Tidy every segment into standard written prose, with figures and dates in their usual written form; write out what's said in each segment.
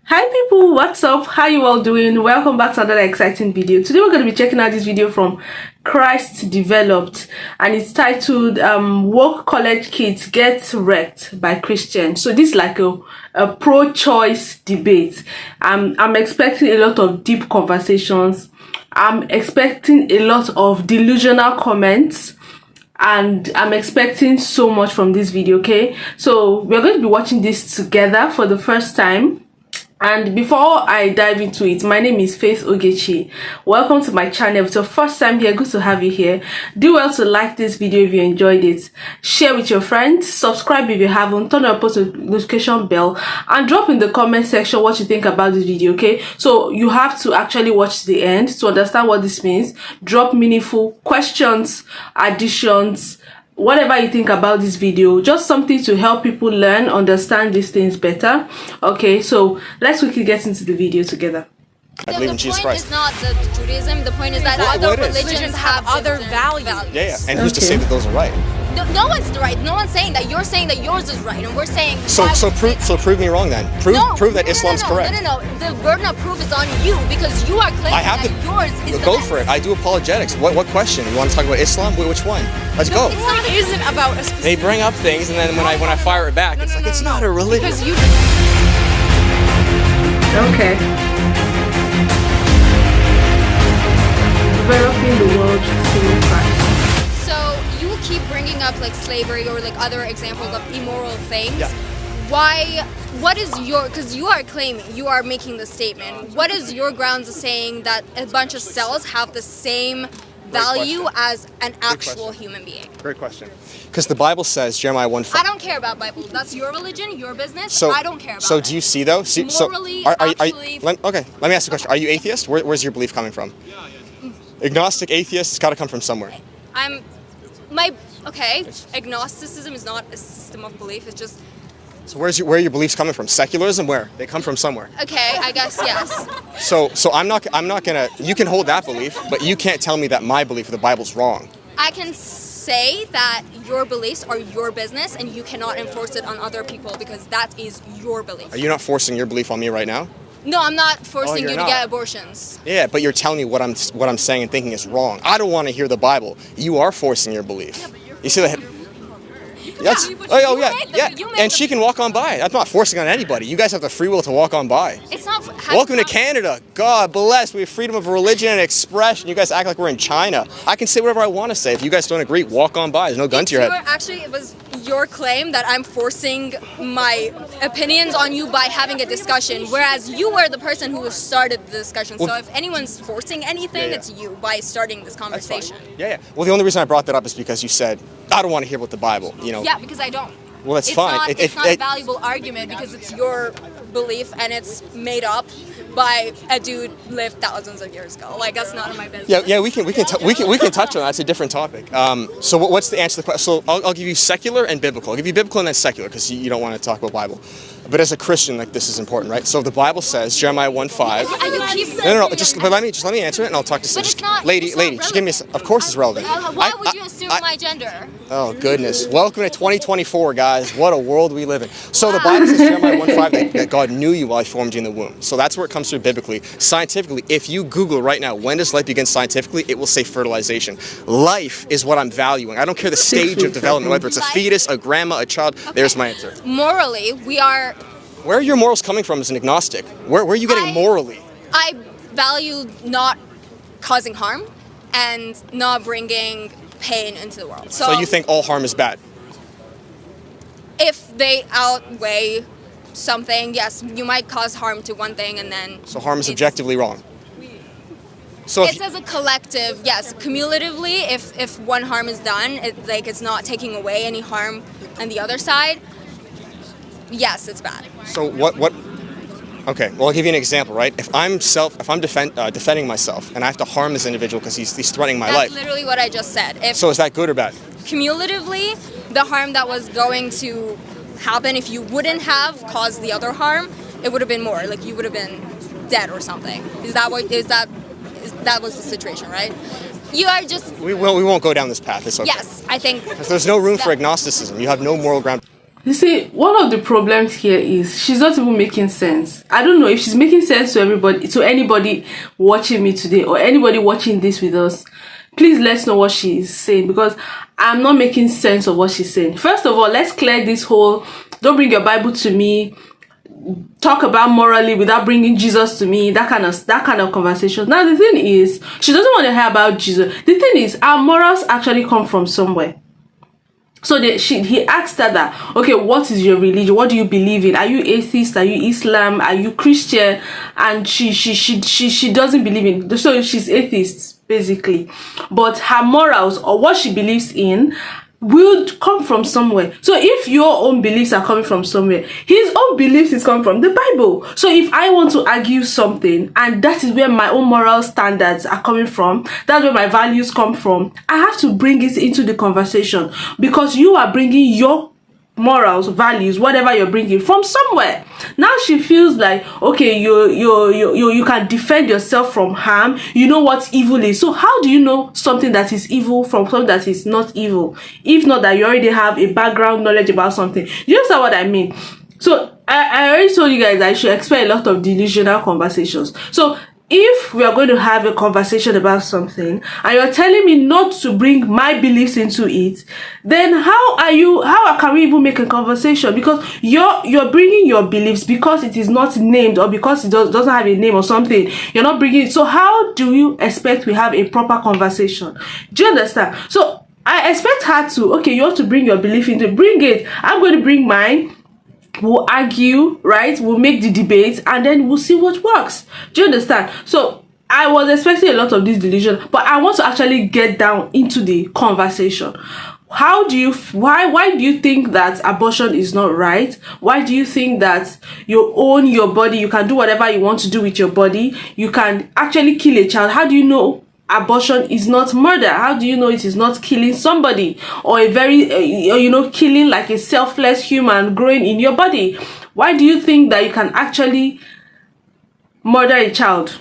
Hi people, what's up? How you all doing? Welcome back to another exciting video. Today we're going to be checking out this video from Christ Developed, and it's titled Woke College Kids Get Wrecked by Christians. So this is like a pro-choice debate. I'm expecting a lot of deep conversations. I'm expecting a lot of delusional comments, and I'm expecting so much from this video. Okay, so we're going to be watching this together for the first time. And before I dive into it, my name is Faith Ogechi. Welcome to my channel. If it's your first time here, good to have you here. Do well to like this video if you enjoyed it. Share with your friends. Subscribe if you haven't. Turn on post notification bell. And drop in the comment section what you think about this video, okay? So you have to actually watch to the end to understand what this means. Drop meaningful questions, additions, whatever you think about this video, just something to help people learn, understand these things better. Okay, so let's quickly get into the video together. I believe in Jesus Christ. The point is not the Judaism. The point is that other religions have other values. Yeah. And who's to say that those are right? No one's right. No one's saying that. You're saying that yours is right, and we're saying. So prove me wrong then. Prove that Islam's correct. No. The burden of proof is on you because you are claiming that yours is the Go best. for it. I do apologetics. What question? You want to talk about Islam? Which one? Let's go. It isn't about a specific. They bring up things, and then when I fire it back, it's like it's not a religion. Because you. Okay. Developing the world through Christ. So you keep bringing up like slavery or like other examples of immoral things. Yeah. Why? What is your? Because you are claiming, you are making the statement. What is your grounds of saying that a bunch of cells have the same value as an actual human being? Great question. Because the Bible says, Jeremiah 1:5. I don't care about Bible. That's your religion, your business. So, I don't care about So it. do you see though? Morally, okay, let me ask you a question. Are you atheist? Where's your belief coming from? Agnostic, atheist, it's got to come from somewhere. Agnosticism is not a system of belief. It's just. So where are your beliefs coming from? Secularism? Where? They come from somewhere. Okay, I guess yes. So I'm not gonna. You can hold that belief, but you can't tell me that my belief of the Bible's wrong. I can say that your beliefs are your business, and you cannot enforce it on other people because that is your belief. Are you not forcing your belief on me right now? No, I'm not forcing you to not. get abortions. Yeah, but you're telling me what I'm saying and thinking is wrong. I don't want to hear the Bible. You are forcing your belief. You see that? Yes. And she can walk on by. I'm not forcing on anybody. You guys have the free will to walk on by. It's not. Welcome to Canada. God bless. We have freedom of religion and expression. You guys act like we're in China. I can say whatever I want to say. If you guys don't agree, walk on by. There's no gun to your head. Actually, it was your claim that I'm forcing my opinions on you by having a discussion, whereas you were the person who started the discussion. So if anyone's forcing anything, it's you by starting this conversation. Yeah. Well, the only reason I brought that up is because you said, I don't want to hear about the Bible, you know. Yeah, because I don't. Well, that's fine. It's not a valuable argument because it's your belief and it's made up by a dude lived thousands of years ago. Like, that's none of my business. Yeah. We can touch on that. That's a different topic. So what's the answer to the question? So I'll give you secular and biblical. I'll give you biblical and then secular because you don't want to talk about Bible. But as a Christian, like, this is important, right? So the Bible says, Jeremiah 1:5. No. Let me answer it, and I'll talk to. But it's not. Lady, just give me. Of course, it's relevant. Why would you assume my gender? Oh goodness! Welcome to 2024, guys. What a world we live in. So the Bible says, Jeremiah 1:5, that God knew you while He formed you in the womb. So that's where it comes through biblically. Scientifically, if you Google right now, when does life begin scientifically, it will say fertilization. Life is what I'm valuing. I don't care the stage of development, whether it's a fetus, a grandma, a child. Okay. There's my answer. Morally, we are. Where are your morals coming from as an agnostic? Where are you getting morally? I value not causing harm and not bringing pain into the world. So you think all harm is bad? If they outweigh something, yes, you might cause harm to one thing and then... So harm is objectively wrong? So it's as a collective, yes. Cumulatively, if one harm is done, it's not taking away any harm on the other side, yes, it's bad. So what? Okay, well, I'll give you an example, right? If I'm defending myself and I have to harm this individual because he's threatening my life. That's literally what I just said. So is that good or bad? Cumulatively, the harm that was going to happen if you wouldn't have caused the other harm, it would have been more. Like, you would have been dead or something. That was the situation, right? You are just... We won't go down this path. It's okay. Yes, I think... Because there's no room for agnosticism. You have no moral ground. You see, one of the problems here is she's not even making sense. I don't know if she's making sense to everybody, to anybody watching me today or anybody watching this with us. Please let us know what she's saying, because I'm not making sense of what she's saying. First of all, let's clear this whole don't bring your Bible to me, talk about morally without bringing Jesus to me, that kind of conversation. Now the thing is, she doesn't want to hear about Jesus. The thing is, our morals actually come from somewhere. So he asked her that, okay, what is your religion? What do you believe in? Are you atheist? Are you Islam? Are you Christian? And she doesn't believe in, so she's atheist basically. But her morals or what she believes in will come from somewhere. So if your own beliefs are coming from somewhere, his own beliefs is coming from the Bible. So if I want to argue something, and that is where my own moral standards are coming from, that's where my values come from, I have to bring it into the conversation, because you are bringing your morals, values, whatever you're bringing from somewhere. Now she feels like, okay, you can defend yourself from harm. You know what evil is. So how do you know something that is evil from something that is not evil, if not that you already have a background knowledge about something? You understand what I mean? So I already told you guys I should expect a lot of delusional conversations. So if we are going to have a conversation about something and you're telling me not to bring my beliefs into it, then how can we even make a conversation? Because you're bringing your beliefs because it is not named, or because it doesn't have a name or something. You're not bringing it. So how do you expect we have a proper conversation? Do you understand? So I expect her to, okay, you have to bring your belief into it. Bring it. I'm going to bring mine. We'll argue, right? We'll make the debate, and then we'll see what works. Do you understand? So I was expecting a lot of this delusion, but I want to actually get down into the conversation. Why do you think that abortion is not right? Why do you think that you own your body? You can do whatever you want to do with your body. You can actually kill a child. How do you know abortion is not murder? How do you know it is not killing somebody, or a very killing like a selfless human growing in your body? Why do you think that you can actually murder a child?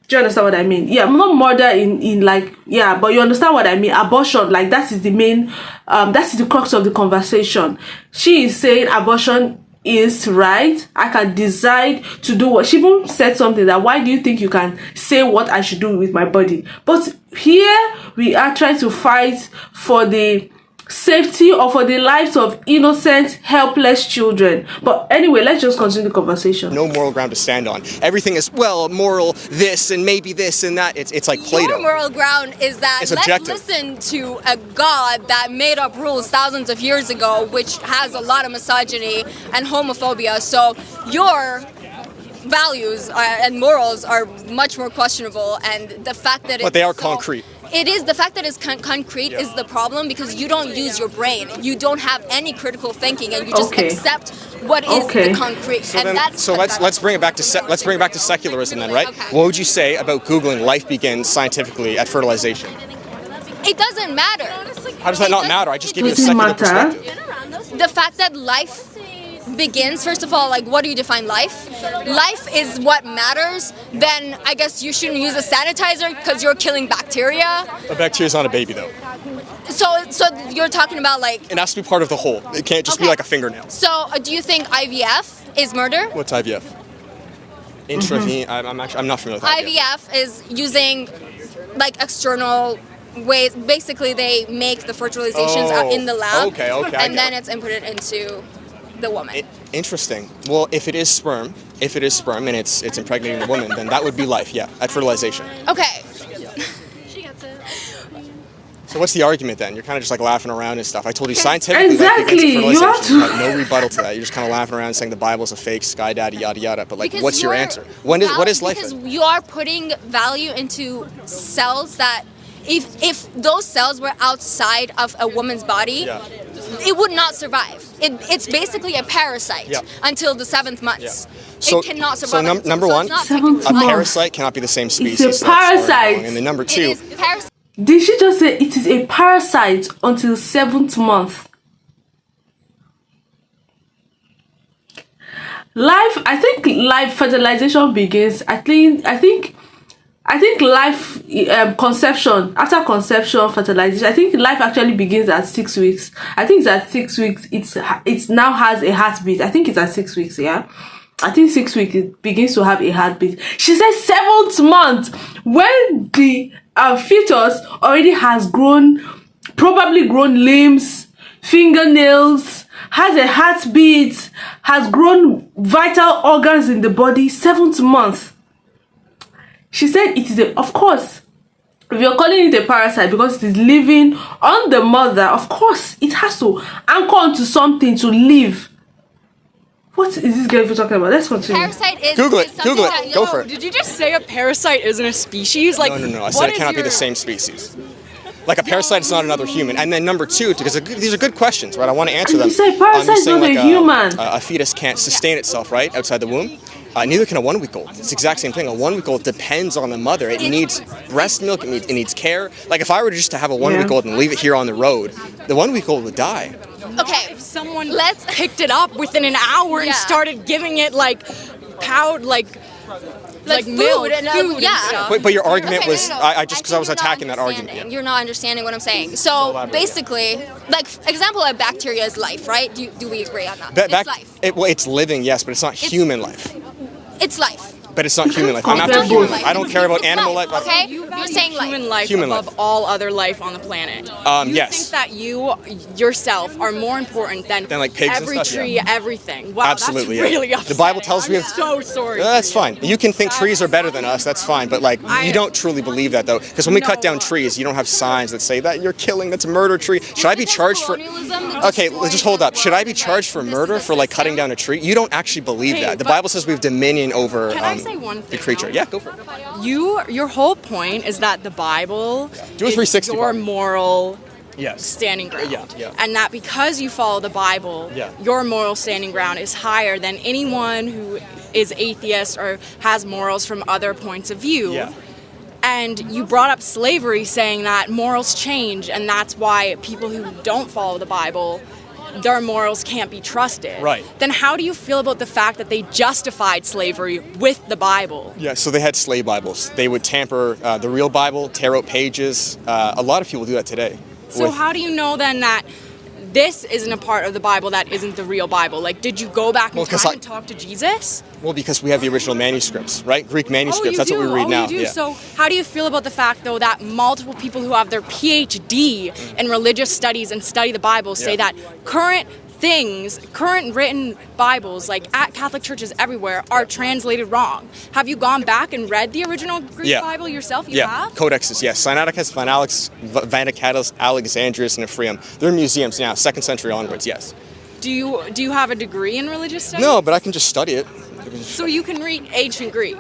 Do you understand what I mean? Yeah, not murder in like, yeah, but you understand what I mean. Abortion, like, that is the main that's the crux of the conversation. She is saying abortion is right. I can decide to do what she even said something that, why do you think you can say what I should do with my body? But here we are trying to fight for the safety or for the lives of innocent, helpless children. But anyway, let's just continue the conversation. No moral ground to stand on. Everything is, well, moral this and maybe this and that. It's like Plato. Your moral ground is that let's listen to a God that made up rules thousands of years ago, which has a lot of misogyny and homophobia. So your values and morals are much more questionable, and the fact that they are concrete. It is the fact that it's concrete is the problem, because you don't use your brain. You don't have any critical thinking, and you just accept what is the concrete. So, let's bring it back to secularism then, right? Okay. What would you say about Googling "life begins scientifically at fertilization"? It doesn't matter. How does that not matter? I just give you a secular perspective. The fact that life begins, first of all, like, what do you define life? Life is what matters. Then I guess you shouldn't use a sanitizer because you're killing bacteria. A bacteria's not a baby, though. So you're talking about, like, it has to be part of the whole. It can't just be like a fingernail. So do you think IVF is murder? What's IVF? Intravenous. I'm not familiar with IVF. IVF is using like external ways. Basically, they make the fertilizations in the lab. Okay. And then it's inputted into the woman. Interesting. Well, if it is sperm and it's impregnating the woman, then that would be life, yeah, at fertilization. Okay. She gets it. So what's the argument then? You're kind of just like laughing around and stuff. I told you scientifically, exactly. You have to. No rebuttal to that. You're just kind of laughing around saying the Bible's a fake, sky daddy, yada yada. But like, what's your answer? What is life? Because you are putting value into cells that, if those cells were outside of a woman's body, it would not survive. It's basically a parasite until the 7th month. So, it cannot survive. So number one, a parasite cannot be the same species. It's a parasite. And then number two, did she just say it is a parasite until 7th month? I think live fertilization begins. I think I think life, conception, after conception, fertilization, I think life actually begins at 6 weeks. I think it's at 6 weeks. It's now has a heartbeat. I think it's at 6 weeks, yeah. I think 6 weeks it begins to have a heartbeat. She said 7th month, when the fetus already has probably grown limbs, fingernails, has a heartbeat, has grown vital organs in the body. 7th month. She said it is of course, if you're calling it a parasite because it is living on the mother, of course it has to anchor onto something to live. What is this girl talking about? Let's continue. Parasite is Google it. Google that- it. Go for it. Did you just say a parasite isn't a species? Like, No. I said it cannot be the same species. Like a parasite is not another human. And then number two, because these are good questions, right? I want to answer them. You say parasite You're is saying not a human. A fetus can't sustain itself, right, outside the womb. Neither can a 1 week old. It's the exact same thing. A 1 week old depends on the mother. It needs breast milk. It needs care. Like if I were just to have a 1 week old and leave it here on the road, the 1 week old would die. Okay, if someone let's picked it up within an hour and started giving it like powder, like food milk, and food yeah. and stuff. But your argument Okay, was, no. I just because I think was you're not attacking that argument. understanding. Yeah. You're not understanding what I'm saying. So basically, like example of bacteria is life, right? Do we agree on that? It's life. It's living, yes, but it's not human life. It's life. But it's not human life. I'm compare after both. human life. I don't care about It's animal life. Okay, You you're saying human life. life Human above life. all other life on the planet. You Yes. think that you yourself are more important than like pigs and every stuff, tree, yeah. everything. Wow, Absolutely, that's yeah. really upsetting. The Bible tells we I'm have- so sorry. That's fine. You can think trees are better than us. That's fine. But like, you don't truly believe that though, because when we cut down trees, you don't have signs that say that you're killing. That's a murder tree. Should I be charged for? Okay, let's just hold up. Should I be charged for murder for like cutting down a tree? You don't actually believe Hey, that. The but- Bible says we have dominion over Can I say one the thing, creature. though? Yeah, go for it. Your whole point is that the Bible Do a is 360 your part. moral Yes. standing ground. Yeah. And that because you follow the Bible, Yeah. your moral standing ground is higher than anyone who is atheist or has morals from other points of view. Yeah. And you brought up slavery saying that morals change and that's why people who don't follow the Bible, their morals can't be trusted. Right. Then how do you feel about the fact that they justified slavery with the Bible? Yeah, so they had slave Bibles. They would tamper the real Bible, tear out pages. A lot of people do that today. So how do you know then that this isn't a part of the Bible that isn't the real Bible? Like, did you go back in Well, 'cause time I- and talk to Jesus? Well, because we have the original manuscripts, right? Greek manuscripts. That's what we read now. You do. Yeah. So how do you feel about the fact, though, that multiple people who have their PhD in religious studies and study the Bible say Yeah. that current written Bibles, like at Catholic churches everywhere, are translated wrong? Have you gone back and read the original Greek Bible yourself? You have? Codexes, yes. Sinaiticus, Vaticanus, Alexandrius, and Ephraim. They're in museums now, 2nd century onwards, yes. Do you have a degree in religious studies? No, but I can just study it. So you can read ancient Greek?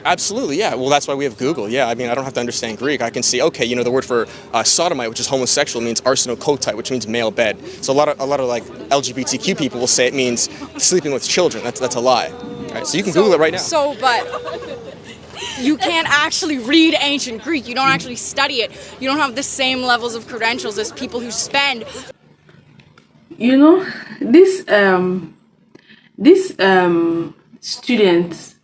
Absolutely, yeah. Well, that's why we have Google. Yeah, I mean, I don't have to understand Greek. I can see, okay, you know, the word for sodomite, which is homosexual, means arsenokotite, which means male bed. So a lot of like LGBTQ people will say it means sleeping with children. That's a lie. All right, so you can Google it right now. But you can't actually read ancient Greek. You don't actually study it. You don't have the same levels of credentials as people who spend. You know, this students,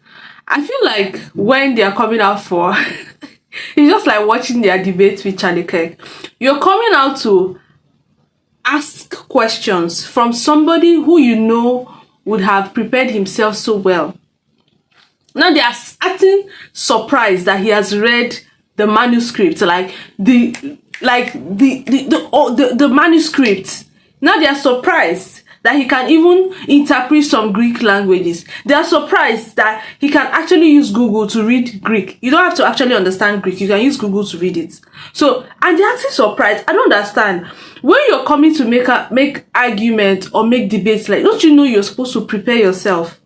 I feel like when they are coming out for it's just like watching their debate with Charlie Kirk. You're coming out to ask questions from somebody who you know would have prepared himself so well. Now they are acting surprised that he has read the manuscript, like the manuscript. Now they are surprised that he can even interpret some Greek languages. They are surprised that he can actually use Google to read Greek. You don't have to actually understand Greek. You can use Google to read it. So, and they're actually surprised. I don't understand. When you're coming to make argument or make debates, like, don't you know you're supposed to prepare yourself?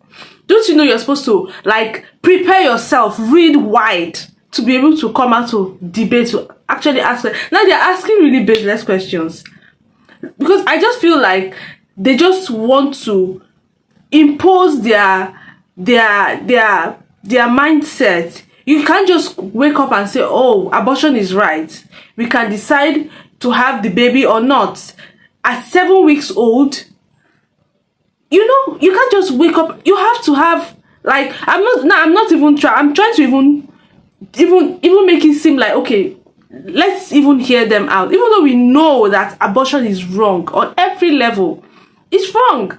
Don't you know you're supposed to, like, prepare yourself, read wide, to be able to come out to debate, to actually ask. Now they're asking really baseless questions. Because I just feel like they just want to impose their mindset. You can't just wake up and say, oh, abortion is right. We can decide to have the baby or not. At 7 weeks old, you know, you can't just wake up. You have to have, like, I'm trying to even even make it seem like, okay, let's even hear them out, even though we know that abortion is wrong on every level. It's wrong.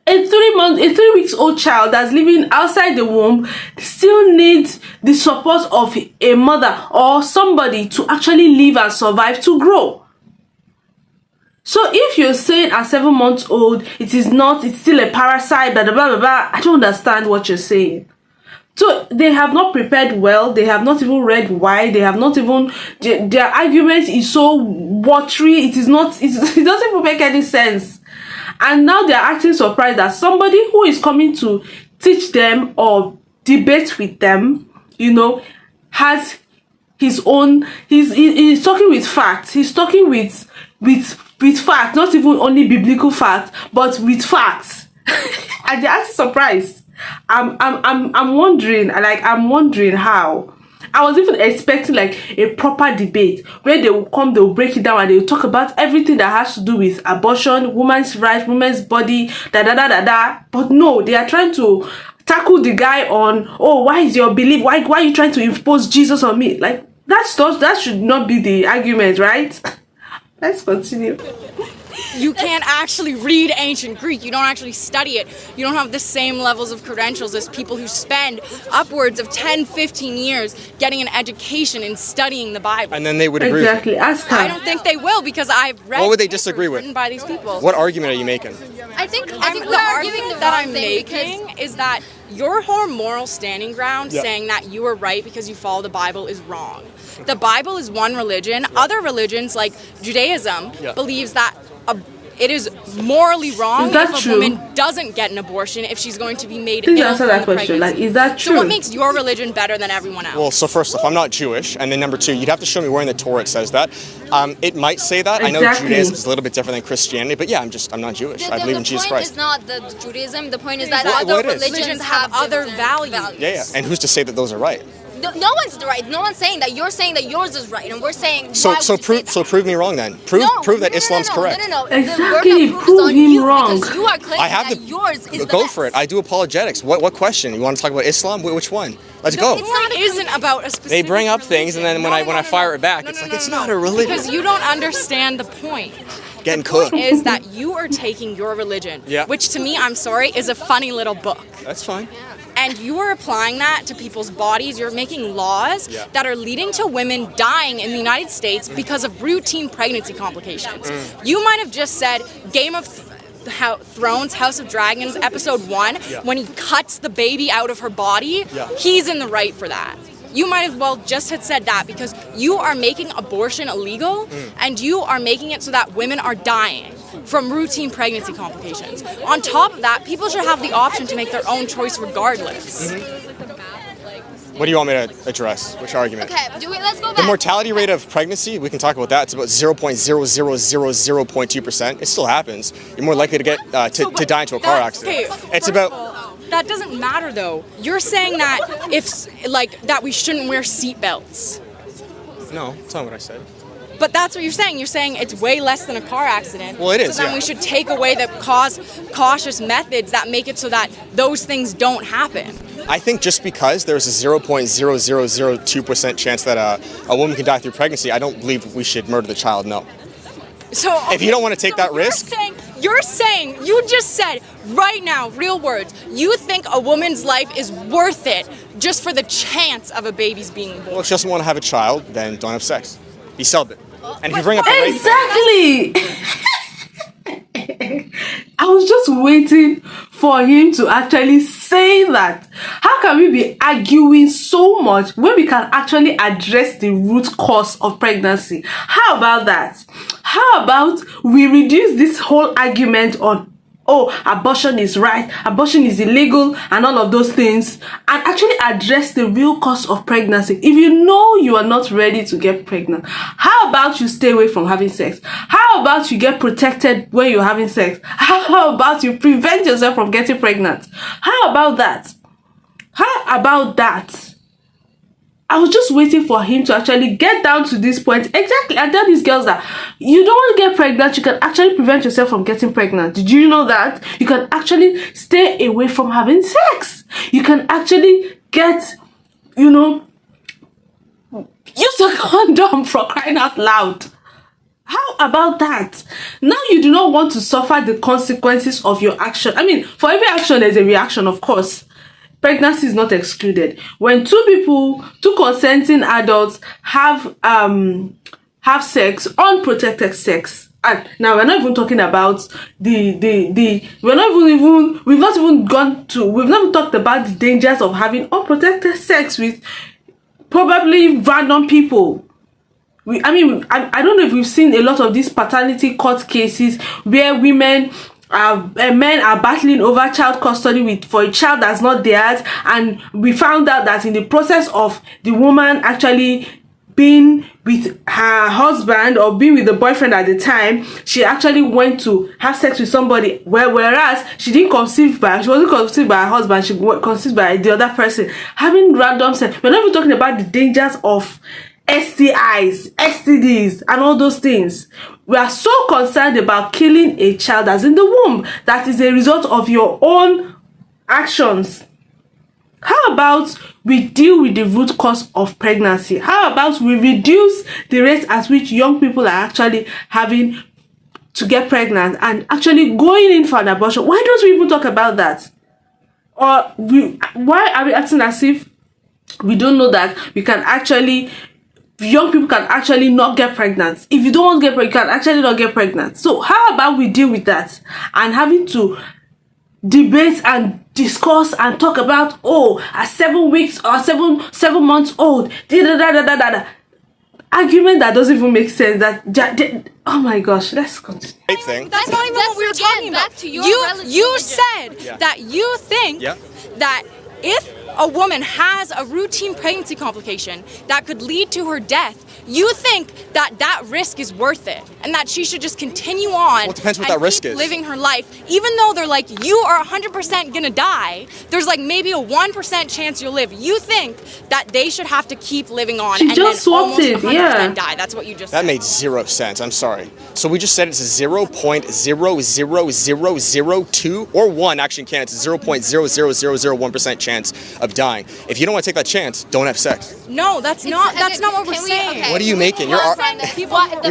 A 3 weeks old child that's living outside the womb still needs the support of a mother or somebody to actually live and survive, to grow. So if you're saying at 7 months old, it's still a parasite, blah, blah, blah, blah, I don't understand what you're saying. So they have not prepared well. They have not even read why. They have not even, their argument is so watery. It doesn't even make any sense. And now they're acting surprised that somebody who is coming to teach them or debate with them, has his own, he's talking with facts. He's talking with facts, not even only biblical facts, but with facts. And they're acting surprised. I'm wondering how. I was even expecting like a proper debate where they'll break it down and they'll talk about everything that has to do with abortion, women's rights, women's body, But no, they are trying to tackle the guy on, oh, why is your belief? Why are you trying to impose Jesus on me? Like that should not be the argument, right? Let's continue. You can't actually read ancient Greek. You don't actually study it. You don't have the same levels of credentials as people who spend upwards of 10, 15 years getting an education and studying the Bible. And then they would agree. Exactly. Ask her. I don't think they will, because I've read What would they papers disagree with? written by these people. What argument are you making? I think The we are giving argument the that wrong I'm thing because making is that your whole moral standing ground, Yeah. saying that you are right because you follow the Bible, is wrong. The Bible is one religion. Other religions, like Judaism, Yeah. believes that it is morally wrong Is that if a true? woman doesn't get an abortion if she's going to be made Please ill answer from that the question. pregnancy. Like, is that true? So what makes your religion better than everyone else? Well, so first off, I'm not Jewish, and then number two, you'd have to show me where in the Torah it says that. It might say that. I know Exactly. Judaism is a little bit different than Christianity, but yeah, I'm not Jewish. I believe in Jesus The point Christ. is not the Judaism. The point is that Well, other it is. religions have other different values. Yeah. And who's to say that those are right? No one's right. No one's saying that. You're saying that yours is right, and we're saying. So why would you say that? prove me wrong then. Prove that Islam's correct. No. Exactly, The burden of proof is prove on him you wrong. because you are claiming I have that yours is the go best. for it. I do apologetics. What question? You want to talk about Islam? Which one? Let's go. it's not It isn't about a specific They bring up things, and then when I fire it back, it's like it's not a religion. Because you don't understand the point. Getting cooked. Is that you are taking your religion, Yeah. which to me, I'm sorry, is a funny little book. That's fine. And you are applying that to people's bodies. You're making laws Yeah. that are leading to women dying in the United States because of routine pregnancy complications. You might have just said Game of Thrones, House of Dragons, episode 1, Yeah. when he cuts the baby out of her body, Yeah. he's in the right for that. You might as well just have said that, because you are making abortion illegal and you are making it so that women are dying from routine pregnancy complications. On top of that, people should have the option to make their own choice regardless. What do you want me to address? Which argument? Okay, let's go back. The mortality rate of pregnancy, we can talk about that. It's about 0.0000.2%. It still happens. You're more likely to get to die into a car accident. It's about. That doesn't matter though. You're saying that that we shouldn't wear seatbelts. No, that's not what I said. But that's what you're saying. You're saying it's way less than a car accident. Well, it is, So then yeah. we should take away the cautious methods that make it so that those things don't happen. I think just because there's a 0.0002% chance that a woman can die through pregnancy, I don't believe we should murder the child. No. So If you don't want to take that risk- you just said right now, real words, you think a woman's life is worth it just for the chance of a baby's being born. Well, if she doesn't want to have a child, then don't have sex. Be celibate. And if you bring up the rape thing, Exactly. I was just waiting for him to actually say that. How can we be arguing so much when we can actually address the root cause of pregnancy? How about that? How about we reduce this whole argument on, oh, abortion is right, abortion is illegal, and all of those things, and actually address the real cause of pregnancy? If you know you are not ready to get pregnant, how about you stay away from having sex? How about you get protected when you're having sex? How about you prevent yourself from getting pregnant? How about that? How about that? I was just waiting for him to actually get down to this point. Exactly. And tell these girls that you don't want to get pregnant, you can actually prevent yourself from getting pregnant. Did you know that? You can actually stay away from having sex. You can actually get, Use a condom, for crying out loud. How about that? Now you do not want to suffer the consequences of your action. I mean, for every action, there's a reaction, of course. Pregnancy is not excluded. When two consenting adults have sex, unprotected sex, and now we're not even talking about we've not even talked about the dangers of having unprotected sex with probably random people. I don't know if we've seen a lot of these paternity court cases where men are battling over child custody for a child that's not theirs, and we found out that in the process of the woman actually being with her husband or being with the boyfriend at the time, she actually went to have sex with somebody, whereas she wasn't conceived by her husband, she was conceived by the other person. Having random sex, we're not even talking about the dangers of STIs, STDs, and all those things. We are so concerned about killing a child that's in the womb that is a result of your own actions. How about we deal with the root cause of pregnancy? How about we reduce the rate at which young people are actually having to get pregnant and actually going in for an abortion? Why don't we even talk about that? Or why are we acting as if we don't know that young people can actually not get pregnant? If you don't want to get pregnant, you can actually not get pregnant. So how about we deal with that and having to debate and discuss and talk about at 7 weeks or 7 months old, argument that doesn't even make sense. Oh my gosh, let's continue. Thing. That's not even what we were talking about. You said that you think that if a woman has a routine pregnancy complication that could lead to her death, you think that risk is worth it and that she should just continue on. Well, it depends what that risk is. Living her life, even though they're like, you are 100% gonna die. There's like maybe a 1% chance you'll live. You think that they should have to keep living on and just then almost 100% yeah. die. That's what you just That said. made zero sense. I'm sorry. So we just said it's a 0.00002 or 1. Actually, in Canada, it's a 0.00001% chance of dying. If you don't want to take that chance, don't have sex. No, that's not what we're saying. Okay. What are you making? Your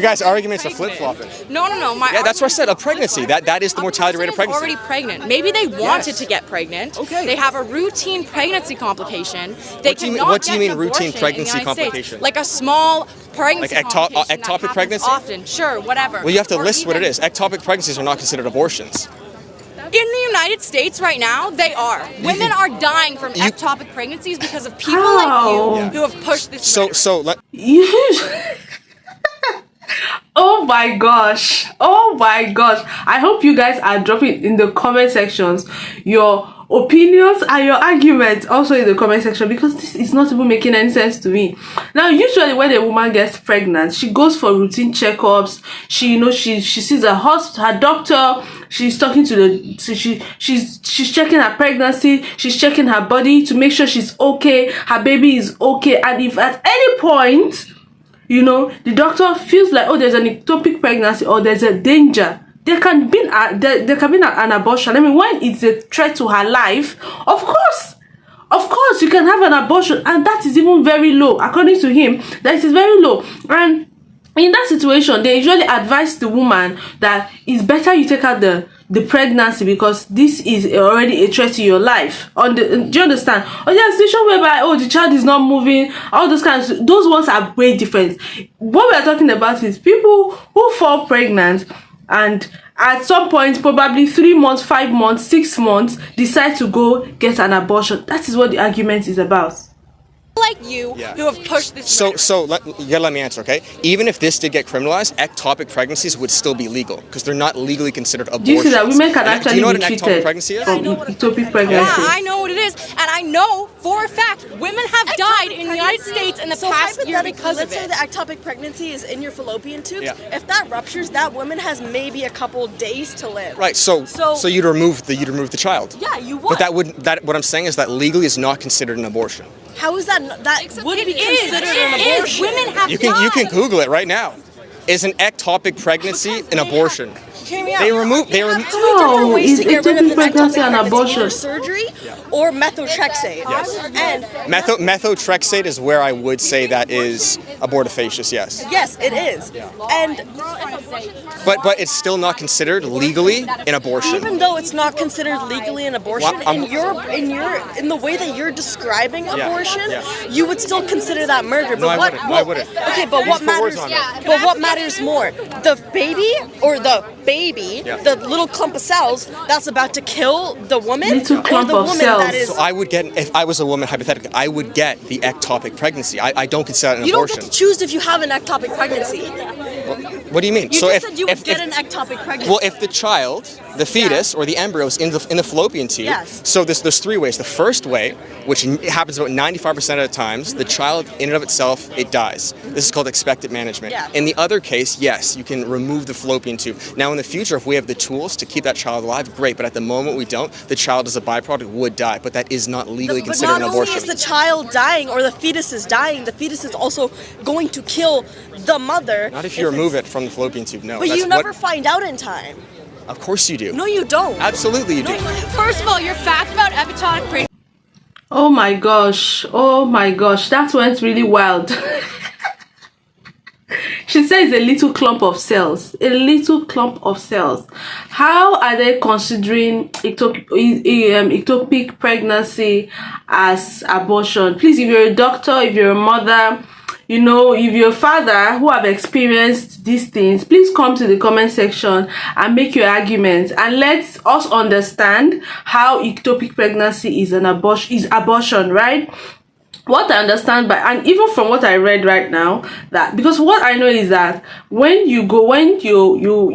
guys' arguments are flip-flopping. No. Yeah, that's what I said. A pregnancy. That is the mortality rate of pregnancy. Already pregnant. Maybe they wanted to get pregnant. Okay. They have a routine pregnancy complication. They What do you cannot what do you get mean an routine abortion pregnancy in the United complication? States. Like a small pregnancy Like complication that ectopic happens pregnancy? often. Sure, whatever. Well, you have to Or list what it even- is. Ectopic pregnancies are not considered abortions. In the United States right now, they are. Women are dying from ectopic pregnancies because of people like you who have pushed this. Oh my gosh, I hope you guys are dropping in the comment sections your opinions and your arguments also in the comment section, because this is not even making any sense to me. Now, usually when a woman gets pregnant, she goes for routine checkups. She sees her doctor. She's talking to she's checking her pregnancy. She's checking her body to make sure she's okay, her baby is okay. And if at any point the doctor feels like, there's an ectopic pregnancy or there's a danger, there can be an abortion. I mean, when it's a threat to her life, of course you can have an abortion, and that is even very low. According to him, that is very low. And in that situation, they usually advise the woman that it's better you take out the pregnancy, because this is already a threat to your life. Do you understand? Or there's a situation whereby the child is not moving, all those kinds of, those ones are way different. What we are talking about is people who fall pregnant and at some point, probably 3 months, 5 months, 6 months, decide to go get an abortion. That is what the argument is about. Like you who have pushed this. So you gotta let me answer, okay? Even if this did get criminalized, ectopic pregnancies would still be legal because they're not legally considered abortions. Do you see that women can actually do you know be what an treated ectopic pregnancy is? from ectopic pregnancy? Yeah, I know what it is, and I know for a fact women have died in the United States in the past year because of let's say it. the ectopic pregnancy is in your fallopian tubes. Yeah. If that ruptures, that woman has maybe a couple days to live. Right. So you'd remove the child. Yeah, you would. But what I'm saying is that legally is not considered an abortion. How is that? That would be considered an abortion. Women have You can Google it right now. Is an ectopic pregnancy an abortion? Hear me out. They remove. You have two No, different ways is to get rid of ectopic an pregnancy ectopic an pregnancy, abortion? either surgery or methotrexate. Yes. And Methotrexate is where I would say that is abortifacient. Yes. yes, it is. And But it's still not considered legally an abortion. even though it's not considered legally an abortion, Well, in the way that you're describing abortion, yeah. you would still consider that murder. No, I wouldn't. No, I wouldn't. Okay, but what put words matters? on it. But what matters more, the baby or the baby, Yeah. the little clump of cells that's about to kill the woman, Little or clump the of woman cells. that is. So I would get, if I was a woman, hypothetically, I would get the ectopic pregnancy. I don't consider that an You don't abortion. get to choose if you have an ectopic pregnancy. What do you mean? You so just if, said you would if, get if- an ectopic pregnancy. Well, if the child, the fetus, or the embryo is in the fallopian tube, Yes. so there's three ways. The first way, which happens about 95% of the times, the child in and of itself, it dies. This is called expectant management. Yeah. In the other case, yes, you can remove the fallopian tube. Now, in the future, if we have the tools to keep that child alive, great. But at the moment we don't, the child as a byproduct would die. But that is not legally But considered not an only abortion. is the child dying or the fetus is dying, the fetus is also going to kill the mother. Not if you remove it from the fallopian tube, no. But That's you never what, find out in time. of course you do. No, you don't. Absolutely you do. First of all, your fact about ectopic pregnancy. Oh my gosh. Oh my gosh. That went really wild. She says a little clump of cells. A little clump of cells. How are they considering ectopic pregnancy as abortion? Please, if you're a doctor, if you're a mother, you know, if you're a father who have experienced these things, please come to the comment section and make your argument, and let us understand how ectopic pregnancy is an abortion, right? What I understand by, and even from what I read right now, that because what I know is that when you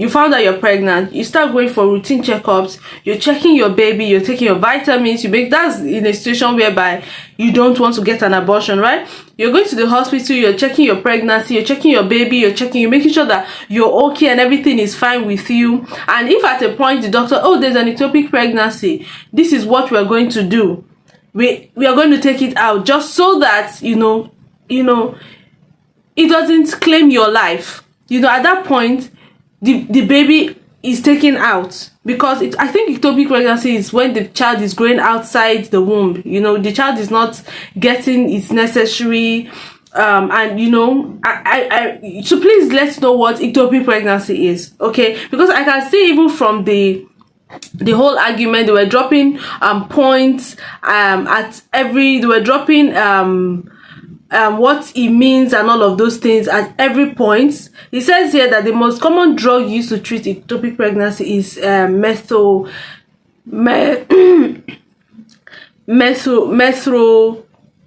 found out you're pregnant, you start going for routine checkups, you're checking your baby, you're taking your vitamins, that's in a situation whereby you don't want to get an abortion, right? You're going to the hospital, you're checking your pregnancy, you're checking your baby, you're making sure that you're okay and everything is fine with you. And if at a point the doctor, oh, there's an ectopic pregnancy, this is what we're going to do. We are going to take it out just so that you know it doesn't claim your life. At that point the baby is taken out, because I think ectopic pregnancy is when the child is growing outside the womb. The child is not getting its necessary and so please let's know what ectopic pregnancy is, okay? Because I can see even from the whole argument, they were dropping points they were dropping what it means and all of those things at every point. It says here that the most common drug used to treat ectopic pregnancy is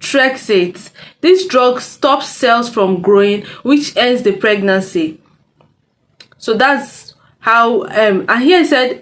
methotrexate. This drug stops cells from growing, which ends the pregnancy. So that's how and here it said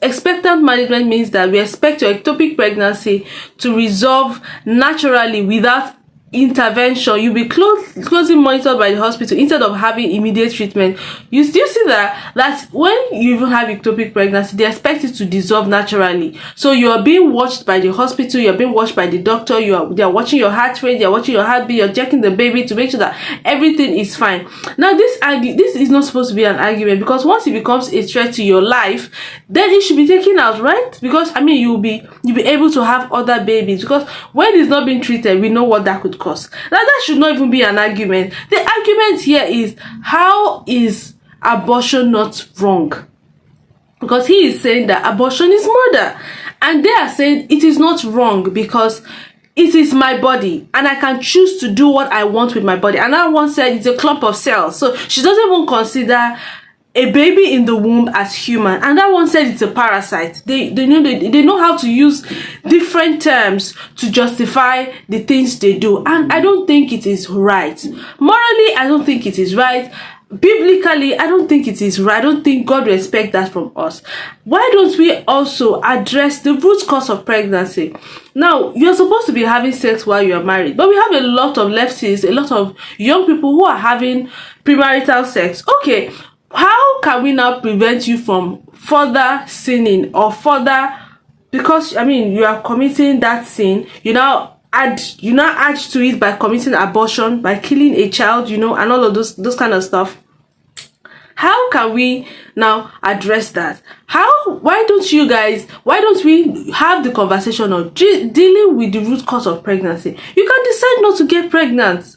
expectant management means that we expect your ectopic pregnancy to resolve naturally without intervention. You'll be closely monitored by the hospital instead of having immediate treatment. You still see that when you even have ectopic pregnancy, they expect it to dissolve naturally. So you are being watched by the hospital, you're being watched by the doctor, they are watching your heart rate, they're watching your heartbeat, you're checking the baby to make sure that everything is fine. Now this is not supposed to be an argument, because once it becomes a threat to your life, then it should be taken out, right? Because you'll be able to have other babies, because when it's not being treated, we know what that could cause. Now that should not even be an argument. The argument here is, how is abortion not wrong? Because he is saying that abortion is murder, and they are saying it is not wrong because it is my body and I can choose to do what I want with my body. And that one said it's a clump of cells, so she doesn't even consider a baby in the womb as human. And that one said it's a parasite. They know how to use different terms to justify the things they do, and I don't think it is right. Morally, I don't think it is right. Biblically, I don't think it is right. I don't think God will expect that from us. Why don't we also address the root cause of pregnancy? Now, you're supposed to be having sex while you're married, but we have a lot of lefties, a lot of young people who are having premarital sex. Okay, how can we now prevent you from further sinning or further, because you are committing that sin, you now add to it by committing abortion, by killing a child, and all of those kind of stuff. How can we now address that? Why don't we have the conversation of dealing with the root cause of pregnancy? You can decide not to get pregnant.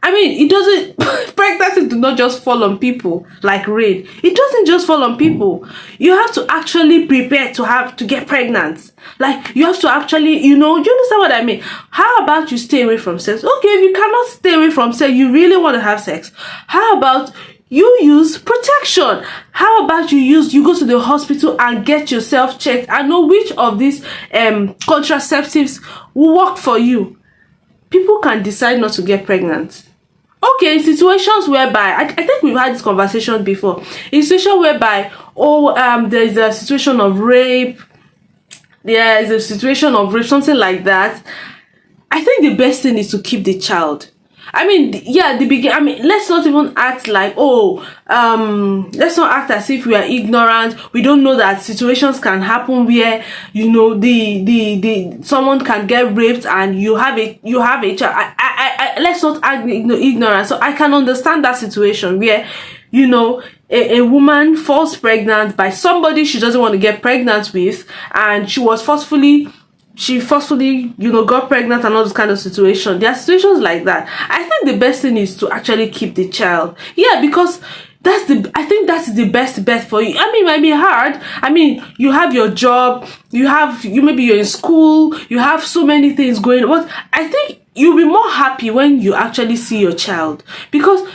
I mean, it doesn't, pregnancy do not just fall on people like rain. It doesn't just fall on people. You have to actually prepare to get pregnant. Like, you have to actually, you understand what I mean? How about you stay away from sex? Okay, if you cannot stay away from sex, you really want to have sex. How about you use protection? How about you go to the hospital and get yourself checked and know which of these contraceptives will work for you? People can decide not to get pregnant. Okay, in situations whereby, I think we've had this conversation before, in situation whereby, there's a situation of rape, something like that, I think the best thing is to keep the child. I mean, let's not even act like, let's not act as if we are ignorant. We don't know that situations can happen where, someone can get raped and you have a child. Let's not act ignorant. So I can understand that situation where, a woman falls pregnant by somebody she doesn't want to get pregnant with, and she forcefully, got pregnant and all this kind of situation. There are situations like that. I think the best thing is to actually keep the child. Yeah, because I think that's the best bet for you. I mean, it might be hard. I mean, you have your job, maybe you're in school, you have so many things going on. But I think you'll be more happy when you actually see your child. Because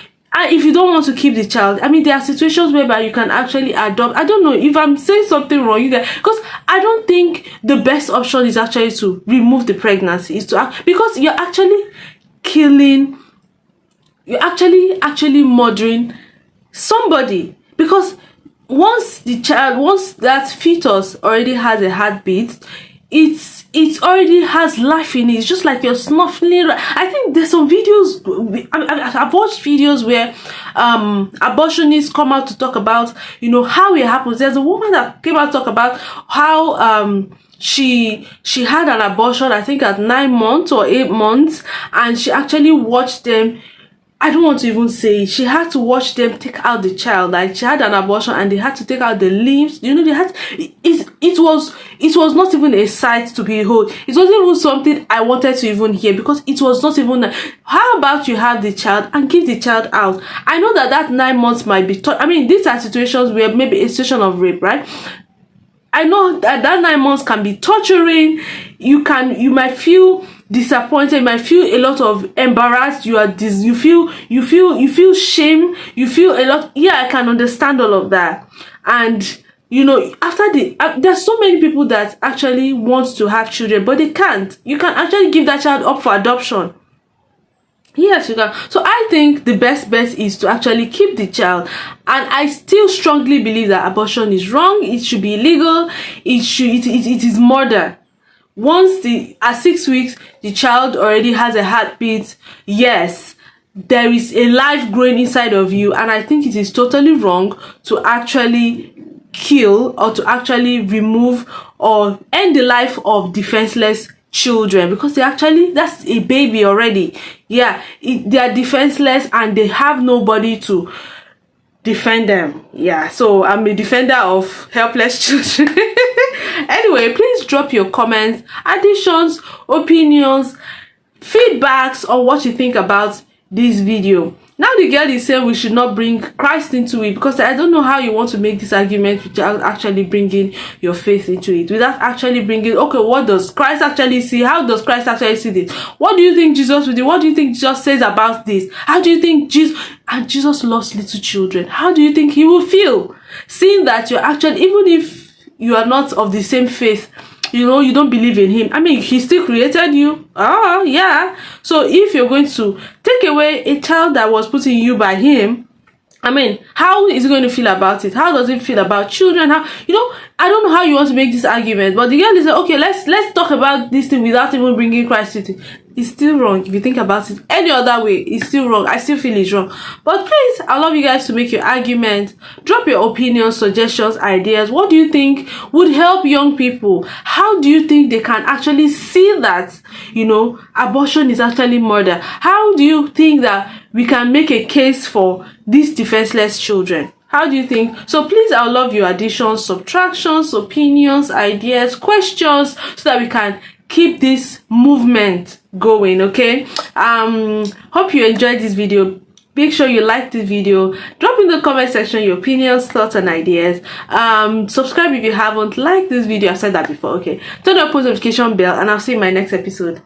if you don't want to keep the child, I mean, there are situations whereby you can actually adopt. I don't know if I'm saying something wrong, because I don't think the best option is actually to remove the pregnancy. Because you're actually killing, you're actually murdering somebody. Because once that fetus already has a heartbeat, it already has life in it. It's just like you're snuffling. I think there's some videos, I've watched videos where abortionists come out to talk about, how it happens. There's a woman that came out to talk about how she had an abortion, I think at 9 months or 8 months, and she actually watched them. I don't want to even say it. She had to watch them take out the child. Like, she had an abortion and they had to take out the limbs. They had it was not even a sight to behold. It wasn't even something I wanted to even hear, because it was not even. How about you have the child and give the child out? I know that 9 months might be I mean, these are situations where maybe a situation of rape, right? I know that 9 months can be torturing. You might feel disappointed, you might feel a lot of embarrassed, you feel shame, you feel a lot. Yeah, I can understand all of that. And after there's so many people that actually want to have children, but they can't. You can actually give that child up for adoption. Yes, you can. So I think the best bet is to actually keep the child. And I still strongly believe that abortion is wrong. It should be illegal. It is murder. Once at 6 weeks, the child already has a heartbeat. Yes, there is a life growing inside of you, and I think it is totally wrong to actually kill or to actually remove or end the life of defenseless children, because that's a baby already. Yeah, they are defenseless and they have nobody to defend them. Yeah, so I'm a defender of helpless children. Anyway, please drop your comments, additions, opinions, feedbacks on what you think about this video. Now the girl is saying we should not bring Christ into it, because I don't know how you want to make this argument without actually bringing your faith into it, without actually bringing, okay, what does Christ actually see? How does Christ actually see this? What do you think Jesus will do? What do you think Jesus says about this? How do you think Jesus loves little children? How do you think he will feel seeing that you're actually, even if you are not of the same faith, you don't believe in him? I mean, he still created you. Oh, yeah. So if you're going to take away a child that was put in you by him, I mean, how is he going to feel about it? How does he feel about children? I don't know how you want to make this argument, but the girl is like, okay, let's talk about this thing without even bringing Christ into it. It's still wrong. If you think about it any other way, it's still wrong. I still feel it's wrong. But please, I love you guys to make your argument. Drop your opinions, suggestions, ideas. What do you think would help young people? How do you think they can actually see that, abortion is actually murder? How do you think that we can make a case for these defenseless children? How do you think? So please, I would love your additions, subtractions, opinions, ideas, questions, so that we can keep this movement going. Okay, hope you enjoyed this video. Make sure you like this video, drop in the comment section your opinions, thoughts, and ideas. Subscribe if you haven't. Like this video, I've said that before. Okay, turn on the post notification bell, and I'll see you in my next episode.